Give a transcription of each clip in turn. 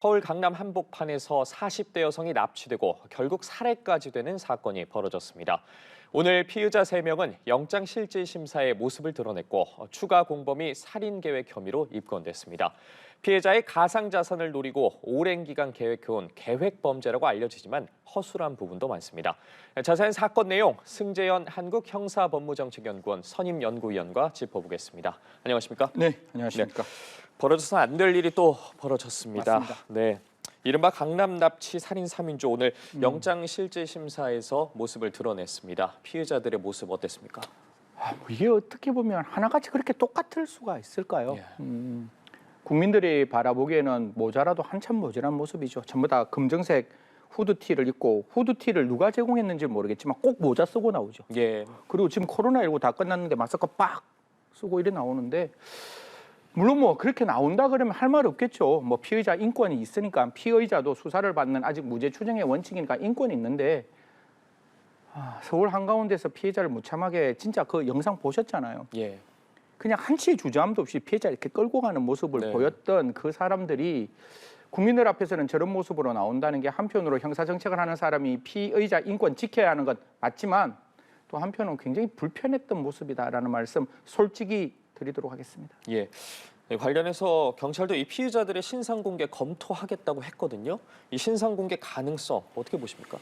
서울 강남 한복판에서 40대 여성이 납치되고 결국 살해까지 되는 사건이 벌어졌습니다. 오늘 피의자 3명은 영장실질심사에 모습을 드러냈고 추가 공범이 살인 계획 혐의로 입건됐습니다. 피해자의 가상자산을 노리고 오랜 기간 계획해온 계획범죄라고 알려지지만 허술한 부분도 많습니다. 자세한 사건 내용 승재현 한국형사법무정책연구원 선임연구위원과 짚어보겠습니다. 안녕하십니까? 네, 안녕하십니까? 벌어져서는 안 될 일이 또 벌어졌습니다. 맞습니다. 네. 이른바 강남 납치 살인 3인조 오늘 영장실질심사에서 모습을 드러냈습니다. 피해자들의 모습 어땠습니까? 이게 어떻게 보면 하나같이 그렇게 똑같을 수가 있을까요? 예. 국민들이 바라보기에는 모자라도 한참 모자란 모습이죠. 전부 다 검정색 후드티를 입고 후드티를 누가 제공했는지 모르겠지만 꼭 모자 쓰고 나오죠. 예. 그리고 지금 코로나19 다 끝났는데 마스크 빡 쓰고 이래 나오는데 물론 뭐 그렇게 나온다 그러면 할 말 없겠죠. 뭐 피의자 인권이 있으니까 피의자도 수사를 받는 아직 무죄 추정의 원칙이니까 인권이 있는데 서울 한가운데서 피해자를 무참하게 진짜 그 영상 보셨잖아요. 예. 그냥 한치의 주저함도 없이 피해자 이렇게 끌고 가는 모습을 네. 보였던 그 사람들이 국민들 앞에서는 저런 모습으로 나온다는 게 한편으로 형사정책을 하는 사람이 피의자 인권 지켜야 하는 것 맞지만 또 한편은 굉장히 불편했던 모습이다라는 말씀 솔직히 드리도록 하겠습니다. 예. 네, 관련해서 경찰도 이 피의자들의 신상 공개 검토하겠다고 했거든요. 이 신상 공개 가능성 어떻게 보십니까?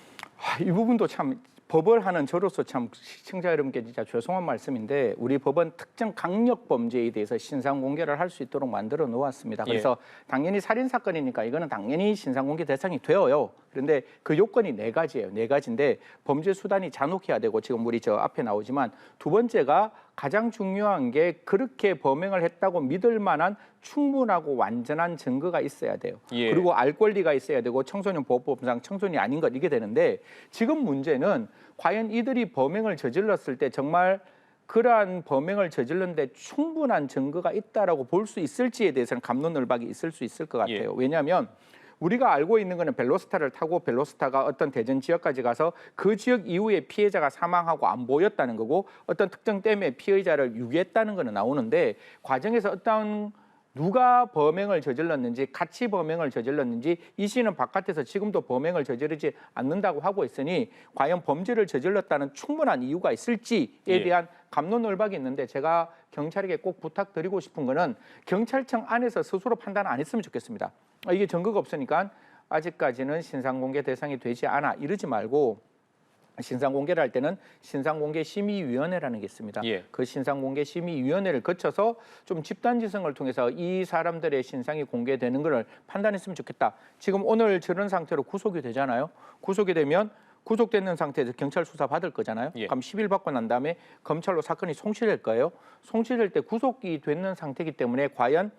이 부분도 참 법을 하는 저로서 참 시청자 여러분께 진짜 죄송한 말씀인데 우리 법은 특정 강력 범죄에 대해서 신상 공개를 할 수 있도록 만들어 놓았습니다. 그래서 당연히 살인 사건이니까 이거는 당연히 신상 공개 대상이 되어요. 그런데 그 요건이 4가지예요. 4가지인데 범죄 수단이 잔혹해야 되고 지금 우리 저 앞에 나오지만 두 번째가 가장 중요한 게 그렇게 범행을 했다고 믿을 만한 충분하고 완전한 증거가 있어야 돼요. 예. 그리고 알 권리가 있어야 되고 청소년 보호법상 청소년이 아닌 것 이게 되는데 지금 문제는 과연 이들이 범행을 저질렀을 때 정말 그러한 범행을 저질렀는데 충분한 증거가 있다라고 볼 수 있을지에 대해서는 갑론을박이 있을 수 있을 것 같아요. 왜냐하면 우리가 알고 있는 거는 벨로스타를 타고 벨로스타가 어떤 대전 지역까지 가서 그 지역 이후에 피해자가 사망하고 안 보였다는 거고 어떤 특정 댐에 피해자를 유기했다는 거는 나오는데 과정에서 어떤 누가 범행을 저질렀는지 같이 범행을 저질렀는지 이 씨는 바깥에서 지금도 범행을 저지르지 않는다고 하고 있으니 과연 범죄를 저질렀다는 충분한 이유가 있을지에 대한 갑론을박이 있는데 제가 경찰에게 꼭 부탁드리고 싶은 거는 경찰청 안에서 스스로 판단 안 했으면 좋겠습니다. 이게 증거가 없으니까 아직까지는 신상공개 대상이 되지 않아 이러지 말고 신상공개를 할 때는 신상공개심의위원회라는 게 있습니다. 그 신상공개심의위원회를 거쳐서 좀 집단지성을 통해서 이 사람들의 신상이 공개되는 것을 판단했으면 좋겠다. 지금 오늘 저런 상태로 구속이 되잖아요. 구속이 되면 구속되는 상태에서 경찰 수사 받을 거잖아요. 그럼 10일 받고 난 다음에 검찰로 사건이 송치될 거예요. 송치될 때 구속이 되는 상태이기 때문에 과연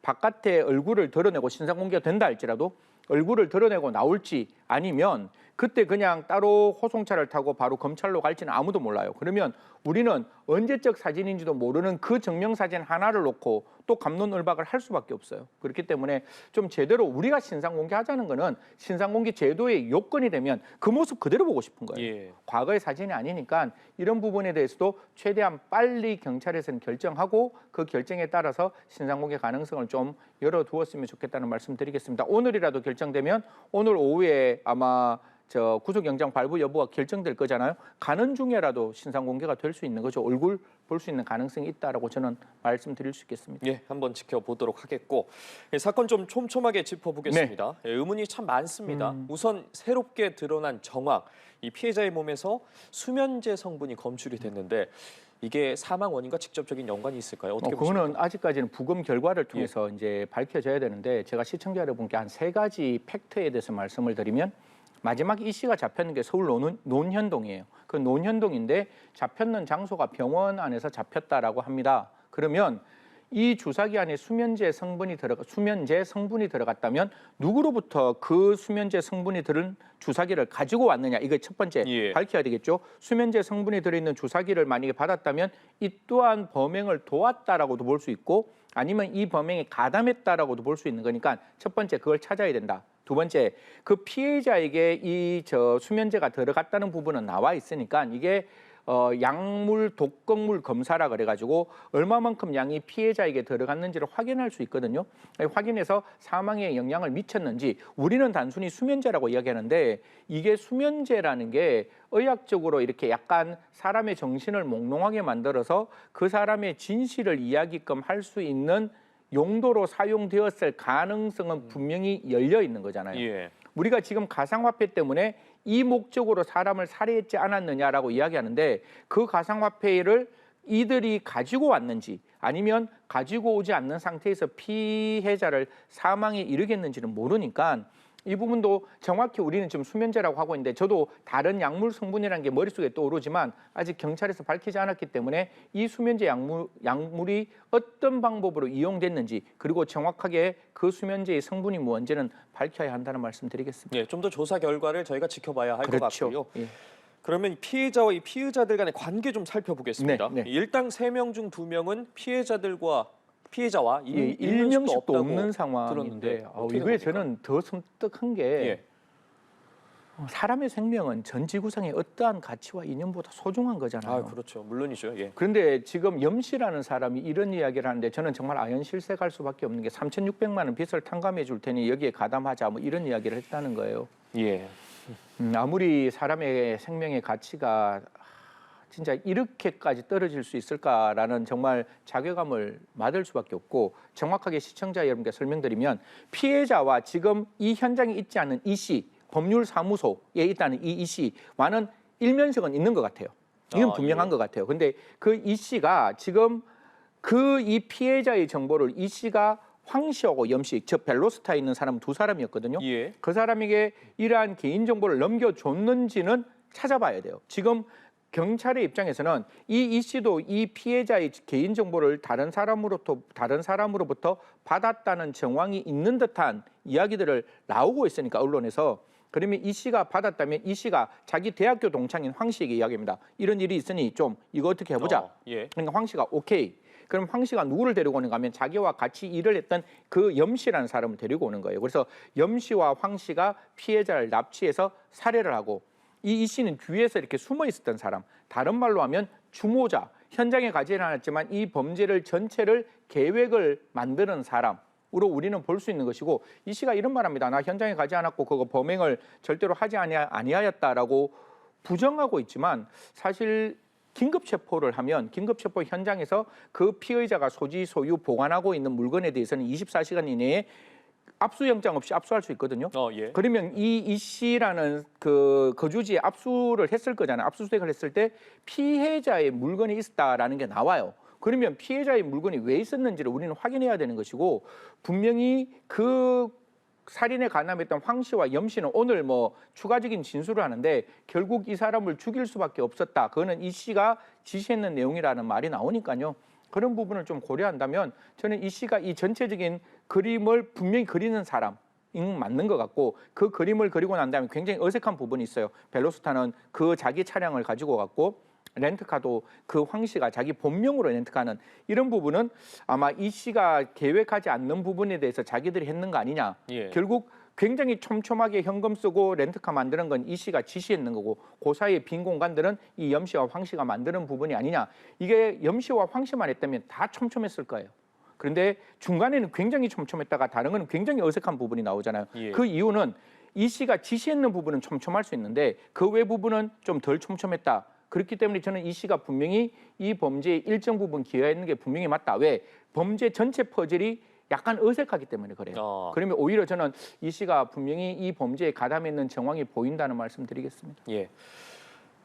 바깥에 얼굴을 드러내고 신상공개가 된다 할지라도 얼굴을 드러내고 나올지 아니면 그때 그냥 따로 호송차를 타고 바로 검찰로 갈지는 아무도 몰라요. 그러면 우리는 언제적 사진인지도 모르는 그 증명사진 하나를 놓고 또 갑론을박을 할 수밖에 없어요. 그렇기 때문에 좀 제대로 우리가 신상공개하자는 거는 신상공개 제도의 요건이 되면 그 모습 그대로 보고 싶은 거예요. 과거의 사진이 아니니까 이런 부분에 대해서도 최대한 빨리 경찰에서는 결정하고 그 결정에 따라서 신상공개 가능성을 좀 열어두었으면 좋겠다는 말씀 드리겠습니다. 오늘이라도 결정되면 오늘 오후에 아마 저 구속영장 발부 여부가 결정될 거잖아요. 가는 중에라도 신상공개가 될 수 있는 거죠. 얼굴 볼 수 있는 가능성이 있다라고 저는 말씀드릴 수 있겠습니다. 예, 한번 지켜보도록 하겠고 사건 좀 촘촘하게 짚어보겠습니다. 의문이 참 많습니다. 우선 새롭게 드러난 정황, 이 피해자의 몸에서 수면제 성분이 검출이 됐는데 이게 사망 원인과 직접적인 연관이 있을까요? 어떻게 보십니까? 그거는 아직까지는 부검 결과를 통해서 이제 밝혀져야 되는데 제가 시청자 여러분께 한 3가지 팩트에 대해서 말씀을 드리면 마지막 이 씨가 잡혔는 게 서울 논현동이에요. 그 논현동인데 잡혔는 장소가 병원 안에서 잡혔다라고 합니다. 그러면 이 주사기 안에 수면제 성분이 들어갔다면 누구로부터 그 수면제 성분이 들은 주사기를 가지고 왔느냐 이거 첫 번째 밝혀야 되겠죠. 수면제 성분이 들어있는 주사기를 만약에 받았다면 이 또한 범행을 도왔다라고도 볼 수 있고 아니면 이 범행에 가담했다라고도 볼 수 있는 거니까 첫 번째 그걸 찾아야 된다. 두 번째, 그 피해자에게 이 수면제가 들어갔다는 부분은 나와 있으니까 이게 약물 독극물 검사라 그래가지고 얼마만큼 양이 피해자에게 들어갔는지를 확인할 수 있거든요. 확인해서 사망에 영향을 미쳤는지 우리는 단순히 수면제라고 이야기하는데 이게 수면제라는 게 의학적으로 이렇게 약간 사람의 정신을 몽롱하게 만들어서 그 사람의 진실을 이야기끔 할 수 있는 용도로 사용되었을 가능성은 분명히 열려 있는 거잖아요. 예. 우리가 지금 가상화폐 때문에 이 목적으로 사람을 살해했지 않았느냐라고 이야기하는데 그 가상화폐를 이들이 가지고 왔는지 아니면 가지고 오지 않는 상태에서 피해자를 사망에 이르겠는지는 모르니까 이 부분도 정확히 우리는 지금 수면제라고 하고 있는데 저도 다른 약물 성분이라는 게 머릿속에 떠오르지만 아직 경찰에서 밝히지 않았기 때문에 이 수면제 약물이 어떤 방법으로 이용됐는지 그리고 정확하게 그 수면제의 성분이 뭔지는 밝혀야 한다는 말씀 드리겠습니다. 예, 좀 더 조사 결과를 저희가 지켜봐야 할 것 그렇죠. 같고요. 예. 그러면 이 피해자와 이 피의자들 간의 관계 좀 살펴보겠습니다. 네, 네. 일당 3명 중 2명은 피해자와 일명씩도 없다고 없는 상황인데 들었는데 어떻게 이거에 생각합니까? 저는 더 섬뜩한 게 예. 사람의 생명은 전 지구상의 어떠한 가치와 이념보다 소중한 거잖아요. 아, 그렇죠. 물론이죠. 예. 그런데 지금 염씨라는 사람이 이런 이야기를 하는데 저는 정말 아연실색할 수밖에 없는 게 3,600만 원 빚을 탕감해 줄 테니 여기에 가담하자 뭐 이런 이야기를 했다는 거예요. 예. 아무리 사람의 생명의 가치가 진짜 이렇게까지 떨어질 수 있을까라는 정말 자괴감을 받을 수밖에 없고 정확하게 시청자 여러분께 설명드리면 피해자와 지금 이 현장에 있지 않은 이 씨, 법률사무소에 있다는 이 씨와는 일면식은 있는 것 같아요. 이건 분명한 예. 것 같아요. 근데 그 이 씨가 지금 그 이 피해자의 정보를 이 씨가 황 씨하고 염 씨, 즉 벨로스타에 있는 사람 두 사람이었거든요. 예. 그 사람에게 이러한 개인 정보를 넘겨줬는지는 찾아봐야 돼요. 지금 경찰의 입장에서는 이 씨도 이 피해자의 개인 정보를 다른 사람으로부터 받았다는 정황이 있는 듯한 이야기들을 나오고 있으니까 언론에서 그러면 이 씨가 받았다면 이 씨가 자기 대학교 동창인 황 씨에게 이야기합니다. 이런 일이 있으니 좀 이거 어떻게 해보자. 예. 그러니까 황 씨가 오케이. 그럼 황 씨가 누구를 데리고 오는가 하면 자기와 같이 일을 했던 그 염 씨라는 사람을 데리고 오는 거예요. 그래서 염 씨와 황 씨가 피해자를 납치해서 살해를 하고 이 씨는 뒤에서 이렇게 숨어 있었던 사람. 다른 말로 하면 주모자. 현장에 가지는 않았지만 이 범죄를 전체를 계획을 만드는 사람으로 우리는 볼 수 있는 것이고 이 씨가 이런 말합니다. 나 현장에 가지 않았고 그거 범행을 절대로 하지 아니하였다라고 부정하고 있지만 사실 긴급체포를 하면 긴급체포 현장에서 그 피의자가 소지, 소유, 보관하고 있는 물건에 대해서는 24시간 이내에 압수영장 없이 압수할 수 있거든요. 예. 그러면 이 씨라는 그 거주지에 압수를 했을 거잖아요. 압수수색을 했을 때 피해자의 물건이 있었다라는 게 나와요. 그러면 피해자의 물건이 왜 있었는지를 우리는 확인해야 되는 것이고 분명히 그 살인에 가담했던 황 씨와 염 씨는 오늘 뭐 추가적인 진술을 하는데 결국 이 사람을 죽일 수밖에 없었다. 그거는 이 씨가 지시했는 내용이라는 말이 나오니까요. 그런 부분을 좀 고려한다면 저는 이 씨가 이 전체적인 그림을 분명히 그리는 사람 맞는 것 같고 그 그림을 그리고 난 다음에 굉장히 어색한 부분이 있어요. 벨로스타는 그 자기 차량을 가지고 갔고 렌트카도 그 황 씨가 자기 본명으로 렌트카는 이런 부분은 아마 이 씨가 계획하지 않는 부분에 대해서 자기들이 했는 거 아니냐. 예. 결국 굉장히 촘촘하게 현금 쓰고 렌트카 만드는 건 이 씨가 지시했는 거고 그 사이의 빈 공간들은 이 염 씨와 황 씨가 만드는 부분이 아니냐. 이게 염 씨와 황 씨만 했다면 다 촘촘했을 거예요. 그런데 중간에는 굉장히 촘촘했다가 다른 건 굉장히 어색한 부분이 나오잖아요. 예. 그 이유는 이 씨가 지시했는 부분은 촘촘할 수 있는데 그 외 부분은 좀 덜 촘촘했다. 그렇기 때문에 저는 이 씨가 분명히 이 범죄의 일정 부분 기여했는 게 분명히 맞다. 왜? 범죄 전체 퍼즐이 약간 어색하기 때문에 그래요. 그러면 오히려 저는 이 씨가 분명히 이 범죄에 가담했는 정황이 보인다는 말씀 드리겠습니다. 예.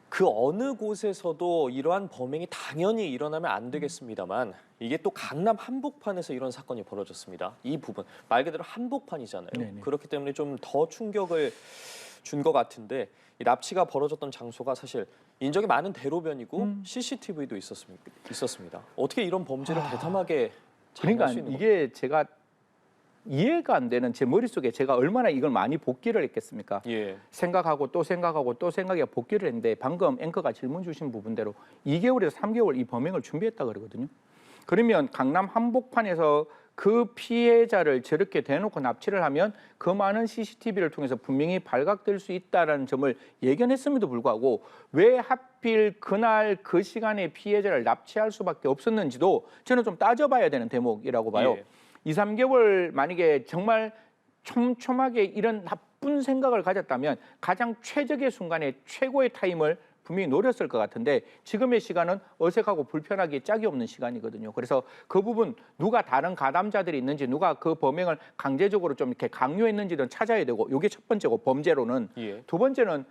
그 어느 곳에서도 이러한 범행이 당연히 일어나면 안 되겠습니다만 이게 또 강남 한복판에서 이런 사건이 벌어졌습니다. 이 부분 말 그대로 한복판이잖아요. 네네. 그렇기 때문에 좀 더 충격을 준 것 같은데 이 납치가 벌어졌던 장소가 사실 인적이 많은 대로변이고 CCTV도 있었습니다. 어떻게 이런 범죄를 대담하게 그러니까 장악할 수 있는 이게 제가 이해가 안 되는 제 머릿속에 제가 얼마나 이걸 많이 복기를 했겠습니까? 예. 생각하고 또 생각하고 또 생각해 복기를 했는데 방금 앵커가 질문 주신 부분대로 2개월에서 3개월 이 범행을 준비했다 그러거든요. 그러면 강남 한복판에서 그 피해자를 저렇게 대놓고 납치를 하면 그 많은 CCTV를 통해서 분명히 발각될 수 있다는 점을 예견했음에도 불구하고 왜 하필 그날 그 시간에 피해자를 납치할 수밖에 없었는지도 저는 좀 따져봐야 되는 대목이라고 봐요. 예. 2, 3개월 만약에 정말 촘촘하게 이런 나쁜 생각을 가졌다면 가장 최적의 순간에 최고의 타임을 분명히 노렸을 것 같은데 지금의 시간은 어색하고 불편하기 짝이 없는 시간이거든요. 그래서 그 부분 누가 다른 가담자들이 있는지 누가 그 범행을 강제적으로 좀 이렇게 강요했는지는 찾아야 되고 이게 첫 번째고 범죄로는 예. 두 번째는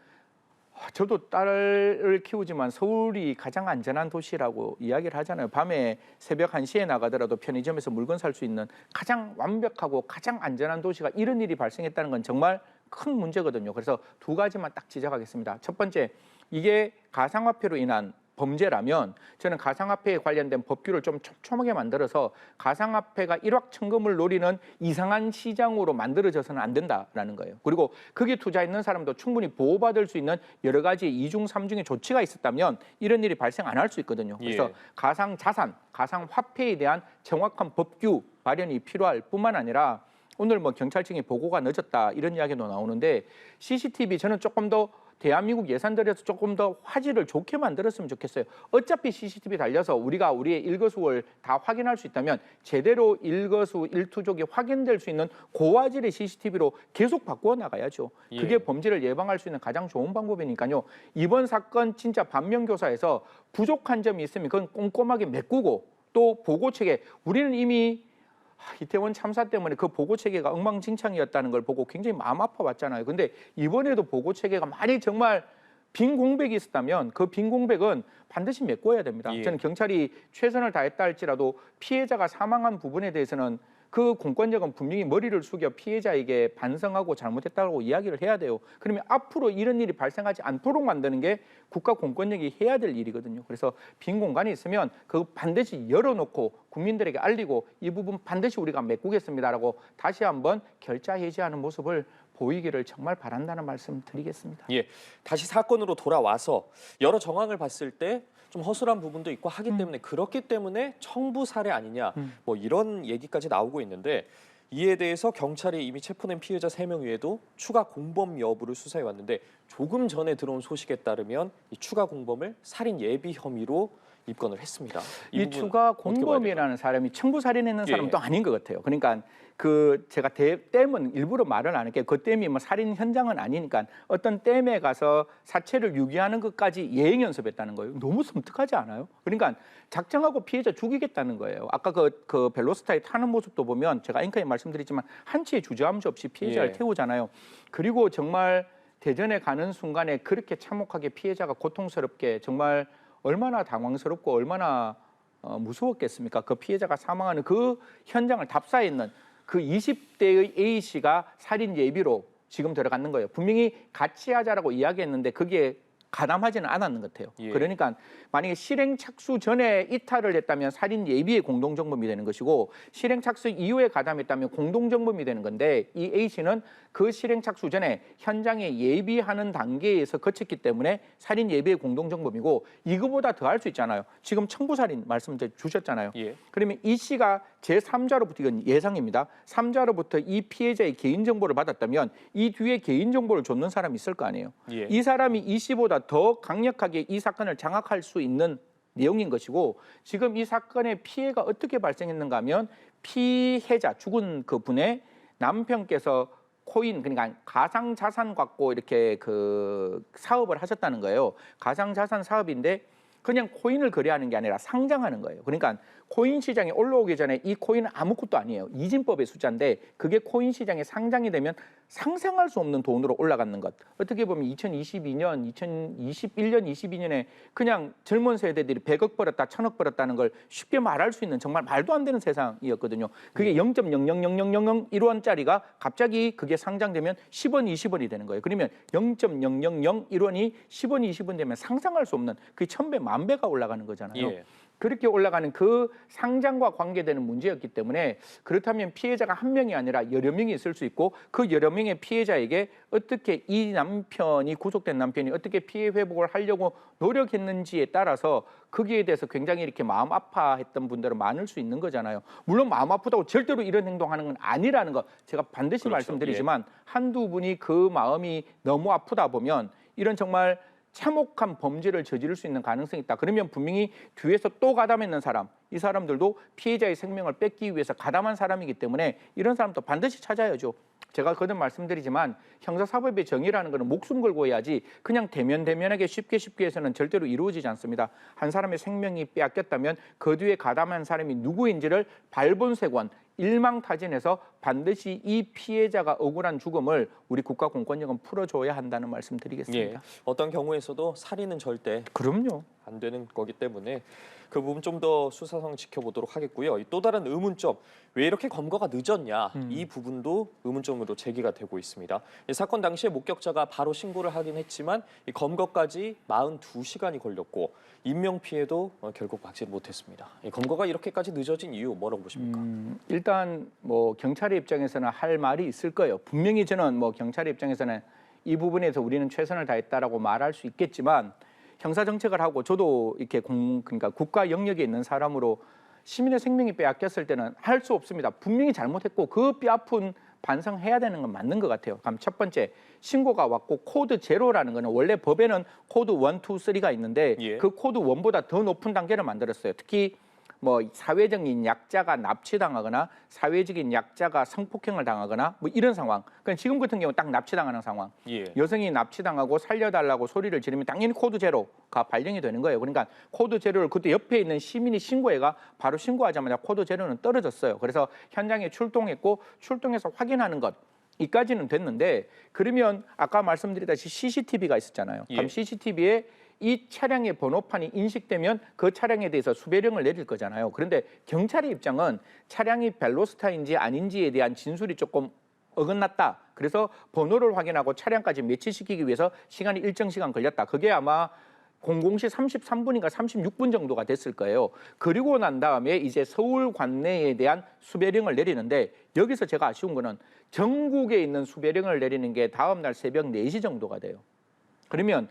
저도 딸을 키우지만 서울이 가장 안전한 도시라고 이야기를 하잖아요. 밤에 새벽 1시에 나가더라도 편의점에서 물건 살 수 있는 가장 완벽하고 가장 안전한 도시가 이런 일이 발생했다는 건 정말 큰 문제거든요. 그래서 두 가지만 딱 지적하겠습니다. 첫 번째, 이게 가상화폐로 인한 범죄라면 저는 가상화폐에 관련된 법규를 좀 촘촘하게 만들어서 가상화폐가 일확천금을 노리는 이상한 시장으로 만들어져서는 안 된다라는 거예요. 그리고 거기에 투자했는 사람도 충분히 보호받을 수 있는 여러 가지 이중 삼중의 조치가 있었다면 이런 일이 발생 안 할 수 있거든요. 그래서 예. 가상자산, 가상화폐에 대한 정확한 법규 발현이 필요할 뿐만 아니라 오늘 뭐 경찰청이 보고가 늦었다 이런 이야기도 나오는데 CCTV 저는 조금 더 대한민국 예산 들여서 조금 더 화질을 좋게 만들었으면 좋겠어요. 어차피 CCTV 달려서 우리가 우리의 일거수를 다 확인할 수 있다면 제대로 일거수 일투족이 확인될 수 있는 고화질의 CCTV로 계속 바꾸어 나가야죠. 예. 그게 범죄를 예방할 수 있는 가장 좋은 방법이니까요. 이번 사건 진짜 반면교사에서 부족한 점이 있으면 그건 꼼꼼하게 메꾸고 또 보고 체계 우리는 이미 이태원 참사 때문에 그 보고 체계가 엉망진창이었다는 걸 보고 굉장히 마음 아파왔잖아요. 근데 이번에도 보고 체계가 만약 정말 빈 공백이 있었다면 그 빈 공백은 반드시 메꿔야 됩니다. 예. 저는 경찰이 최선을 다했다 할지라도 피해자가 사망한 부분에 대해서는 그 공권력은 분명히 머리를 숙여 피해자에게 반성하고 잘못했다고 이야기를 해야 돼요. 그러면 앞으로 이런 일이 발생하지 않도록 만드는 게 국가 공권력이 해야 될 일이거든요. 그래서 빈 공간이 있으면 그거 반드시 열어놓고 국민들에게 알리고 이 부분 반드시 우리가 메꾸겠습니다라고 다시 한번 결자 해지하는 모습을 보이기를 정말 바란다는 말씀 드리겠습니다. 예, 다시 사건으로 돌아와서 여러 정황을 봤을 때 좀 허술한 부분도 있고 하기 때문에 그렇기 때문에 청부 살해 아니냐 뭐 이런 얘기까지 나오고 있는데 이에 대해서 경찰이 이미 체포된 피해자 3명 외에도 추가 공범 여부를 수사해 왔는데 조금 전에 들어온 소식에 따르면 이 추가 공범을 살인 예비 혐의로 입건을 했습니다. 이 부분 추가 어떻게 봐야 될까요? 공범이라는 사람이 청부 살인했는 사람은 예. 또 아닌 것 같아요. 그러니까 그 제가 댐은 일부러 말을 안 할게요. 그 댐이 뭐 살인 현장은 아니니까 어떤 댐에 가서 사체를 유기하는 것까지 예행 연습했다는 거예요. 너무 섬뜩하지 않아요? 그러니까 작정하고 피해자 죽이겠다는 거예요. 아까 그 벨로스타에 타는 모습도 보면 제가 앵커에 말씀드렸지만 한치의 주저함수 없이 피해자를 예. 태우잖아요. 그리고 정말 대전에 가는 순간에 그렇게 참혹하게 피해자가 고통스럽게 정말 얼마나 당황스럽고 얼마나 무서웠겠습니까? 그 피해자가 사망하는 그 현장을 답사해 있는 그 20대의 A 씨가 살인 예비로 지금 들어갔는 거예요. 분명히 같이 하자라고 이야기했는데 그게 가담하지는 않았는 것 같아요. 예. 그러니까 만약에 실행 착수 전에 이탈을 했다면 살인 예비의 공동정범이 되는 것이고 실행 착수 이후에 가담했다면 공동정범이 되는 건데 이 A 씨는 그 실행 착수 전에 현장에 예비하는 단계에서 거쳤기 때문에 살인 예비의 공동정범이고 이거보다 더 할 수 있잖아요. 지금 청부살인 말씀 주셨잖아요. 예. 그러면 이 씨가 제3자로부터 이건 예상입니다. 3자로부터 이 피해자의 개인정보를 받았다면 이 뒤에 개인정보를 줬는 사람이 있을 거 아니에요. 예. 이 사람이 이 씨보다 더 강력하게 이 사건을 장악할 수 있는 내용인 것이고 지금 이 사건의 피해가 어떻게 발생했는가 하면 피해자 죽은 그 분의 남편께서 코인 그러니까 가상 자산 갖고 이렇게 그 사업을 하셨다는 거예요. 가상 자산 사업인데 그냥 코인을 거래하는 게 아니라 상장하는 거예요. 그러니까 코인 시장에 올라오기 전에 이 코인은 아무것도 아니에요. 이진법의 숫자인데 그게 코인 시장에 상장이 되면 상상할 수 없는 돈으로 올라가는 것. 어떻게 보면 2022년, 2021년, 22년에 그냥 젊은 세대들이 100억 벌었다, 1000억 벌었다는 걸 쉽게 말할 수 있는 정말 말도 안 되는 세상이었거든요. 그게 0.0000001원짜리가 갑자기 그게 상장되면 10원, 20원이 되는 거예요. 그러면 0.0001원이 10원, 20원 되면 상상할 수 없는 그 1000배, 1000배가 올라가는 거잖아요. 예. 그렇게 올라가는 그 상장과 관계되는 문제였기 때문에 그렇다면 피해자가 한 명이 아니라 여러 명이 있을 수 있고 그 여러 명의 피해자에게 어떻게 이 남편이 구속된 남편이 어떻게 피해 회복을 하려고 노력했는지에 따라서 거기에 대해서 굉장히 이렇게 마음 아파했던 분들은 많을 수 있는 거잖아요. 물론 마음 아프다고 절대로 이런 행동하는 건 아니라는 거 제가 반드시 그렇죠. 말씀드리지만 한두 분이 그 마음이 너무 아프다 보면 이런 정말 참혹한 범죄를 저지를 수 있는 가능성이 있다. 그러면 분명히 뒤에서 또 가담했는 사람, 이 사람들도 피해자의 생명을 뺏기 위해서 가담한 사람이기 때문에 이런 사람도 반드시 찾아야죠. 제가 거듭 말씀드리지만 형사사법의 정의라는 것은 목숨 걸고 해야지 그냥 대면대면하게 쉽게 해서는 절대로 이루어지지 않습니다. 한 사람의 생명이 빼앗겼다면 그 뒤에 가담한 사람이 누구인지를 발본색원, 일망타진해서 반드시 이 피해자가 억울한 죽음을 우리 국가공권력은 풀어줘야 한다는 말씀 드리겠습니다. 예, 어떤 경우에서도 살인은 절대 그럼요. 안 되는 거기 때문에 그 부분 좀 더 수사상 지켜보도록 하겠고요. 또 다른 의문점, 왜 이렇게 검거가 늦었냐? 이 부분도 의문점으로 제기가 되고 있습니다. 이 사건 당시에 목격자가 바로 신고를 하긴 했지만 이 검거까지 42시간이 걸렸고 인명 피해도 결국 막지 못했습니다. 이 검거가 이렇게까지 늦어진 이유 뭐라고 보십니까? 일단 뭐 경찰의 입장에서는 할 말이 있을 거예요. 분명히 저는 뭐 경찰의 입장에서는 이 부분에서 우리는 최선을 다했다라고 말할 수 있겠지만 형사 정책을 하고 저도 이렇게 그러니까 국가 영역에 있는 사람으로 시민의 생명이 빼앗겼을 때는 할 수 없습니다. 분명히 잘못했고 그 뼈아픈 반성해야 되는 건 맞는 것 같아요. 그럼 첫 번째 신고가 왔고 코드 제로라는 거는 원래 법에는 코드 1, 2, 3가 있는데 예. 그 코드 1보다 더 높은 단계를 만들었어요. 특히 뭐 사회적인 약자가 납치당하거나 사회적인 약자가 성폭행을 당하거나 뭐 이런 상황. 그러니까 지금 같은 경우 딱 납치당하는 상황. 예. 여성이 납치당하고 살려달라고 소리를 지르면 당연히 코드 제로가 발령이 되는 거예요. 그러니까 코드 제로를 그때 옆에 있는 시민이 신고해가 바로 신고하자마자 코드 제로는 떨어졌어요. 그래서 현장에 출동했고 출동해서 확인하는 것. 이까지는 됐는데 그러면 아까 말씀드렸다시피 CCTV가 있었잖아요. 그럼 예. CCTV에 이 차량의 번호판이 인식되면 그 차량에 대해서 수배령을 내릴 거잖아요. 그런데 경찰의 입장은 차량이 벨로스타인지 아닌지에 대한 진술이 조금 어긋났다. 그래서 번호를 확인하고 차량까지 매치시키기 위해서 시간이 일정 시간 걸렸다. 그게 아마 00시 33분인가 36분 정도가 됐을 거예요. 그리고 난 다음에 이제 서울 관내에 대한 수배령을 내리는데 여기서 제가 아쉬운 거는 전국에 있는 수배령을 내리는 게 다음 날 새벽 4시 정도가 돼요. 그러면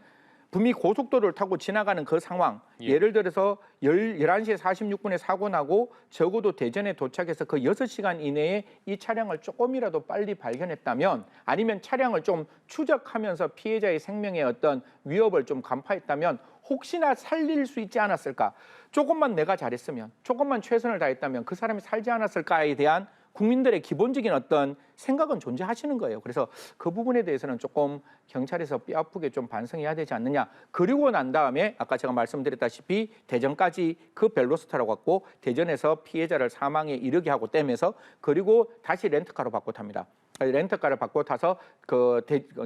분명히 고속도로를 타고 지나가는 그 상황, 예를 들어서 11시 46분에 사고 나고 적어도 대전에 도착해서 그 6시간 이내에 이 차량을 조금이라도 빨리 발견했다면 아니면 차량을 좀 추적하면서 피해자의 생명의 어떤 위협을 좀 간파했다면 혹시나 살릴 수 있지 않았을까? 조금만 내가 잘했으면, 조금만 최선을 다했다면 그 사람이 살지 않았을까에 대한 국민들의 기본적인 어떤 생각은 존재하시는 거예요. 그래서 그 부분에 대해서는 조금 경찰에서 뼈아프게 좀 반성해야 되지 않느냐. 그리고 난 다음에 아까 제가 말씀드렸다시피 대전까지 그 벨로스타로 갔고 대전에서 피해자를 사망에 이르게 하고 떼면서 그리고 다시 렌트카로 바꿔 탑니다. 렌트카를 바꿔 타서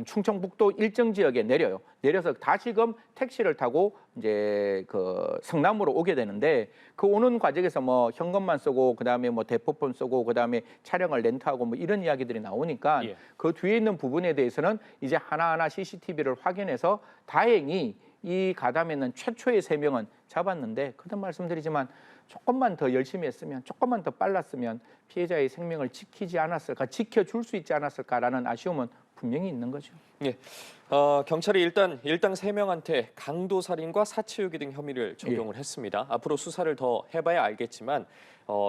충청북도 일정 지역에 내려요. 내려서 다시금 택시를 타고 이제 그 성남으로 오게 되는데 그 오는 과정에서 뭐 현금만 쓰고 그다음에 뭐 대포폰 쓰고 그다음에 차량을 렌트하고 뭐 이런 이야기들이 나오니까 예. 그 뒤에 있는 부분에 대해서는 이제 하나하나 CCTV를 확인해서 다행히 이 가담에는 최초의 3명은 잡았는데 거듭 말씀드리지만 조금만 더 열심히 했으면 조금만 더 빨랐으면 피해자의 생명을 지키지 않았을까 지켜줄 수 있지 않았을까라는 아쉬움은 분명히 있는 거죠. 예. 경찰이 일단 일당 3명한테 강도 살인과 사체유기 등 혐의를 적용을 했습니다. 앞으로 수사를 더 해봐야 알겠지만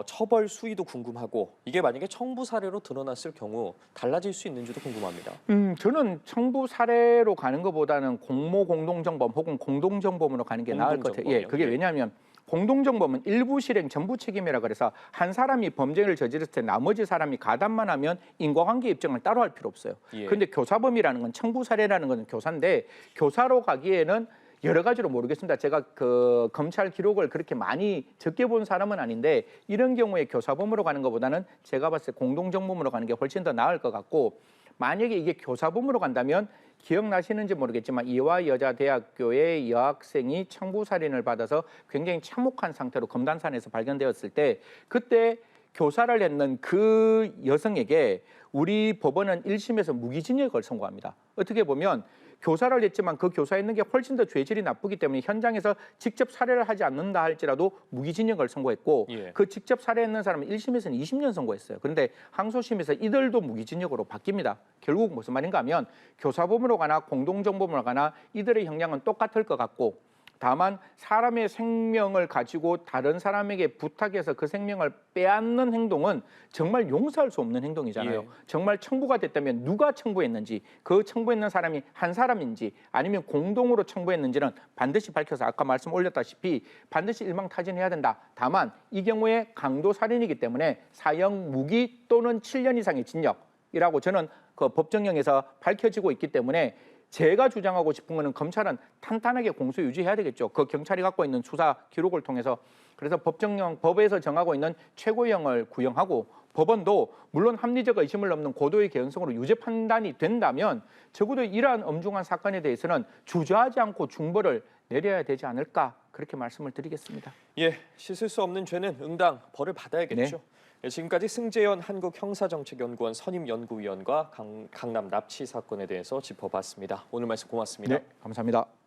처벌 수위도 궁금하고 이게 만약에 청부 사례로 드러났을 경우 달라질 수 있는지도 궁금합니다. 저는 청부 사례로 가는 것보다는 공모 공동정범 혹은 공동정범으로 가는 게 나을 것 같아요. 예, 그게 왜냐하면 공동정범은 일부 실행 전부 책임이라 그래서 한 사람이 범죄를 저질렀을 때 나머지 사람이 가담만 하면 인과관계 입증을 따로 할 필요 없어요. 그런데 교사범이라는 건 청부 사례라는 건 교사인데 교사로 가기에는 여러 가지로 모르겠습니다. 제가 그 검찰 기록을 그렇게 많이 적게 본 사람은 아닌데 이런 경우에 교사범으로 가는 것보다는 제가 봤을 때 공동정범으로 가는 게 훨씬 더 나을 것 같고 만약에 이게 교사범으로 간다면 기억나시는지 모르겠지만 이화여자대학교의 여학생이 청부살인을 받아서 굉장히 참혹한 상태로 검단산에서 발견되었을 때 그때 교사를 했는 그 여성에게 우리 법원은 1심에서 무기징역을 선고합니다. 어떻게 보면 교사를 했지만 그 교사했는 게 훨씬 더 죄질이 나쁘기 때문에 현장에서 직접 살해를 하지 않는다 할지라도 무기징역을 선고했고 예. 그 직접 살해했는 사람은 1심에서는 20년 선고했어요. 그런데 항소심에서 이들도 무기징역으로 바뀝니다. 결국 무슨 말인가 하면 교사범으로 가나 공동정범으로 가나 이들의 형량은 똑같을 것 같고 다만 사람의 생명을 가지고 다른 사람에게 부탁해서 그 생명을 빼앗는 행동은 정말 용서할 수 없는 행동이잖아요. 예. 정말 청부가 됐다면 누가 청부했는지, 그 청부했는 사람이 한 사람인지 아니면 공동으로 청부했는지는 반드시 밝혀서 아까 말씀 올렸다시피 반드시 일망타진해야 된다. 다만 이 경우에 강도 살인이기 때문에 사형 무기 또는 7년 이상의 징역이라고 저는 그 법정형에서 밝혀지고 있기 때문에 제가 주장하고 싶은 거는 검찰은 탄탄하게 공소 유지해야 되겠죠. 그 경찰이 갖고 있는 수사 기록을 통해서. 그래서 법정형, 법에서 정하고 있는 최고형을 구형하고 법원도 물론 합리적 의심을 넘는 고도의 개연성으로 유죄 판단이 된다면 적어도 이러한 엄중한 사건에 대해서는 주저하지 않고 중벌을 내려야 되지 않을까 그렇게 말씀을 드리겠습니다. 예, 씻을 수 없는 죄는 응당 벌을 받아야겠죠. 예, 지금까지 승재현 한국형사정책연구원 선임연구위원과 강남 납치 사건에 대해서 짚어봤습니다. 오늘 말씀 고맙습니다. 네, 감사합니다.